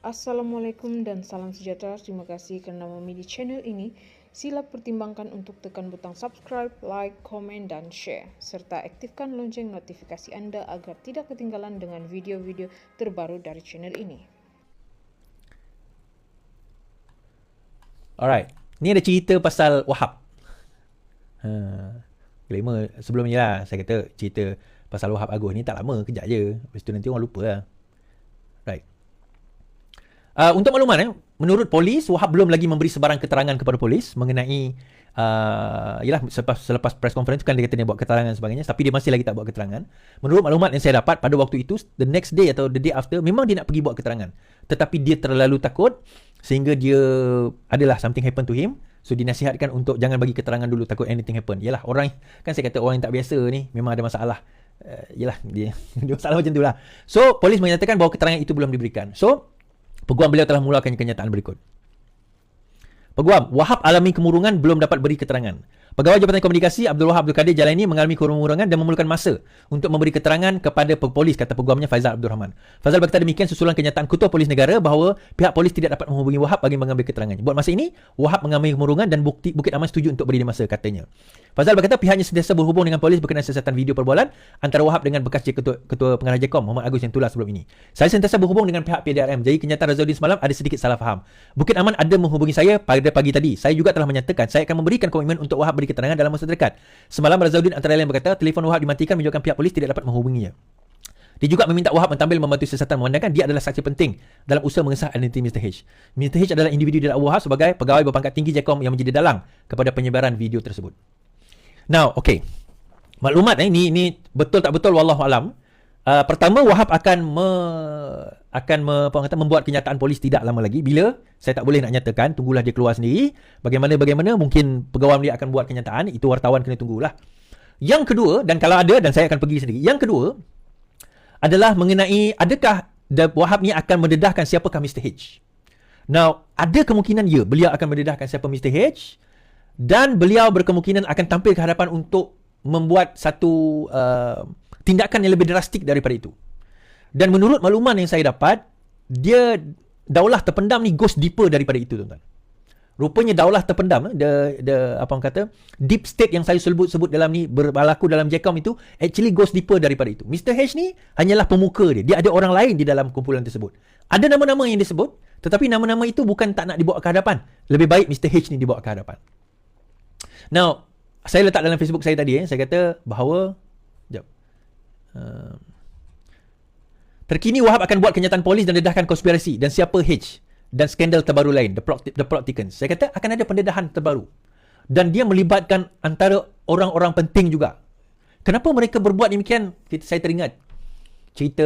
Assalamualaikum dan salam sejahtera. Terima kasih kerana memilih channel ini. Sila pertimbangkan untuk tekan butang subscribe, like, komen dan share. Serta aktifkan lonceng notifikasi anda agar tidak ketinggalan dengan video-video terbaru dari channel ini. Alright, ni ada cerita pasal Wahab. Lama sebelum ni lah saya kata cerita pasal Wahab Agus ni tak lama, kejap je. Lepas tu nanti orang lupa lah. Right. Untuk makluman, menurut polis, Wahab belum lagi memberi sebarang keterangan kepada polis mengenai yalah selepas press conference kan dia kata dia buat keterangan dan sebagainya, tapi dia masih lagi tak buat keterangan. Menurut maklumat yang saya dapat pada waktu itu, the next day atau the day after, memang dia nak pergi buat keterangan. Tetapi dia terlalu takut sehingga dia adalah something happen to him. So dinasihatkan untuk jangan bagi keterangan dulu, takut anything happen. Yalah, orang kan saya kata orang yang tak biasa ni memang ada masalah. Yalah dia masalah macam tu lah. So polis menyatakan bahawa keterangan itu belum diberikan. So peguam beliau telah mengeluarkan kenyataan berikut. Peguam, Wahab alami kemurungan, belum dapat beri keterangan. Pegawai Jabatan Komunikasi Abdul Wahab Abdul Kadir Jalani mengalami kemurungan dan memerlukan masa untuk memberi keterangan kepada polis, kata peguamnya Faizal Abdul Rahman. Faizal berkata demikian susulan kenyataan Ketua Polis Negara bahawa pihak polis tidak dapat menghubungi Wahab bagi mengambil keterangannya. Buat masa ini, Wahab mengalami kemurungan dan Bukit Aman setuju untuk beri dia masa, katanya. Faizal berkata pihaknya sentiasa berhubung dengan polis berkenaan siasatan video perbualan antara Wahab dengan bekas Ketua Pengarah JKOM Muhammad Agus yang tular sebelum ini. Saya sentiasa berhubung dengan pihak PDRM. Jadi kenyataan Razauddin semalam ada sedikit salah faham. Bukit Aman ada menghubungi saya pada pagi tadi. Saya juga telah menyatakan saya akan memberikan komitmen untuk Wahab beri keterangan dalam masa terdekat. Semalam Razauddin antara lain berkata telefon Wahab dimatikan menunjukkan pihak polis tidak dapat menghubunginya. Dia juga meminta Wahab mentampil membantu siasatan, memandangkan dia adalah saksi penting dalam usaha mengesah identiti Mr. H. Mr. H adalah individu di dakwah Wahab sebagai pegawai berpangkat tinggi JKOM yang menjadi dalang kepada penyebaran video tersebut. Now, okay. Maklumat ini betul tak betul wallahu alam. Pertama, Wahab akan membuat kenyataan polis tidak lama lagi. Bila? Saya tak boleh nak nyatakan, tunggulah dia keluar sendiri. Bagaimana mungkin pegawai dia akan buat kenyataan, itu wartawan kena tunggulah. Yang kedua, dan kalau ada, dan saya akan pergi sendiri. Yang kedua adalah mengenai adakah Wahab ni akan mendedahkan siapakah Mr. H. Now, ada kemungkinan ya, beliau akan mendedahkan siapa Mr. H, dan beliau berkemungkinan akan tampil ke hadapan untuk membuat satu tindakan yang lebih drastik daripada itu. Dan menurut makluman yang saya dapat, dia daulah terpendam ni goes deeper daripada itu, tuan-tuan. Rupanya daulah terpendam, apa orang kata, deep state yang saya sebut dalam ni berlaku dalam JKOM itu actually goes deeper daripada itu. Mr. H ni hanyalah pemuka dia. Dia ada orang lain di dalam kumpulan tersebut. Ada nama-nama yang disebut, tetapi nama-nama itu bukan tak nak dibawa ke hadapan. Lebih baik Mr. H ni dibawa ke hadapan. Now, saya letak dalam Facebook saya tadi, saya kata bahawa terkini Wahab akan buat kenyataan polis dan dedahkan konspirasi dan siapa H dan skandal terbaru lain, the plot thickens. Saya kata akan ada pendedahan terbaru dan dia melibatkan antara orang-orang penting juga. Kenapa mereka berbuat demikian? Saya teringat cerita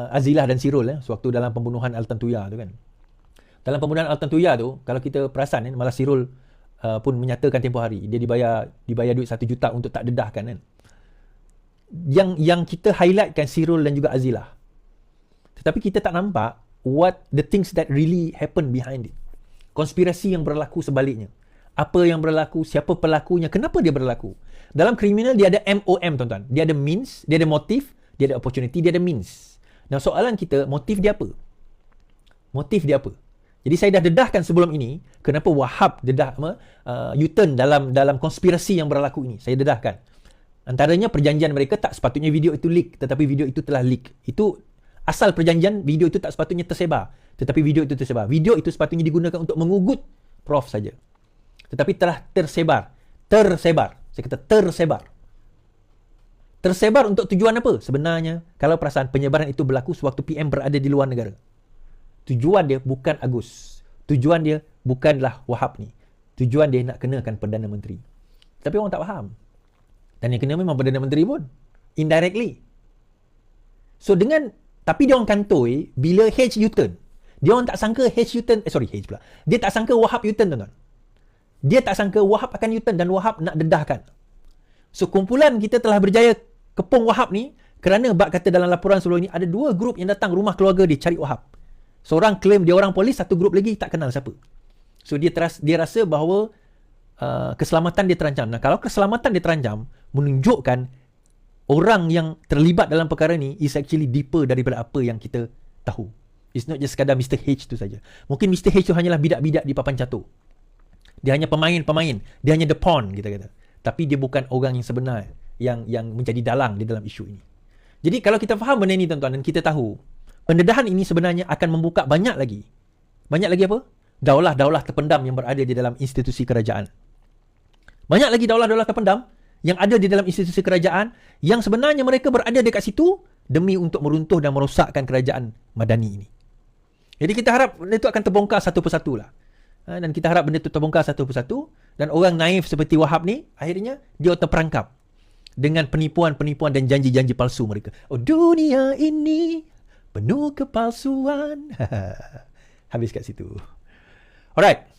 Azilah dan Sirul sewaktu dalam pembunuhan Al-Tantuya tu kan. Dalam pembunuhan Al-Tantuya tu, kalau kita perasan malah Sirul pun menyatakan tempoh hari dia dibayar duit 1 juta untuk tak dedahkan kan. Yang kita highlightkan Sirul dan juga Azilah. Tetapi kita tak nampak what the things that really happen behind it. Konspirasi yang berlaku sebaliknya. Apa yang berlaku, siapa pelakunya, kenapa dia berlaku. Dalam kriminal dia ada MOM, tuan-tuan. Dia ada means, dia ada motif, dia ada opportunity, dia ada means. Nah, soalan kita, motif dia apa? Motif dia apa? Jadi saya dah dedahkan sebelum ini kenapa Wahab U-turn dalam konspirasi yang berlaku ini. Saya dedahkan. Antaranya perjanjian mereka tak sepatutnya video itu leak, tetapi video itu telah leak. Itu asal perjanjian, video itu tak sepatutnya tersebar, tetapi video itu tersebar. Video itu sepatutnya digunakan untuk mengugut Prof saja. Tetapi telah tersebar. Saya kata tersebar. Tersebar untuk tujuan apa? Sebenarnya, kalau perasaan penyebaran itu berlaku sewaktu PM berada di luar negara. Tujuan dia bukan Agus. Tujuan dia bukanlah Wahab ni. Tujuan dia nak kenakan Perdana Menteri. Tapi orang tak faham. Dan yang kena memang Perdana Menteri pun. Indirectly. So tapi dia orang kantoi bila H U-turn. Dia orang tak sangka H U-turn. H pula. Dia tak sangka Wahab U-turn, tuan-tuan. Dia tak sangka Wahab akan U-turn dan Wahab nak dedahkan. So kumpulan kita telah berjaya kepung Wahab ni kerana bab kata dalam laporan sebelum ini ada 2 grup yang datang rumah keluarga dia cari Wahab. Seorang claim dia orang polis, satu grup lagi tak kenal siapa. So dia rasa bahawa keselamatan dia terancam. Nah, kalau keselamatan dia terancam, menunjukkan orang yang terlibat dalam perkara ni is actually deeper daripada apa yang kita tahu. It's not just sekadar Mr. H tu saja. Mungkin Mr. H tu hanyalah bidak-bidak di papan catur. Dia hanya pemain-pemain. Dia hanya the pawn, kita kata. Tapi dia bukan orang yang sebenar yang menjadi dalang di dalam isu ini. Jadi kalau kita faham benda ini tuan-tuan, dan kita tahu pendedahan ini sebenarnya akan membuka banyak lagi apa? Daulah-daulah terpendam yang berada di dalam institusi kerajaan. Banyak lagi daulah-daulah terpendam yang ada di dalam institusi kerajaan yang sebenarnya mereka berada dekat situ demi untuk meruntuh dan merosakkan kerajaan Madani ini. Jadi kita harap benda itu akan terbongkar satu persatu lah. Dan kita harap benda itu terbongkar satu persatu. Dan orang naif seperti Wahab ni, akhirnya dia terperangkap dengan penipuan-penipuan dan janji-janji palsu mereka. Oh, dunia ini penuh kepalsuan. Habis kat situ. Alright.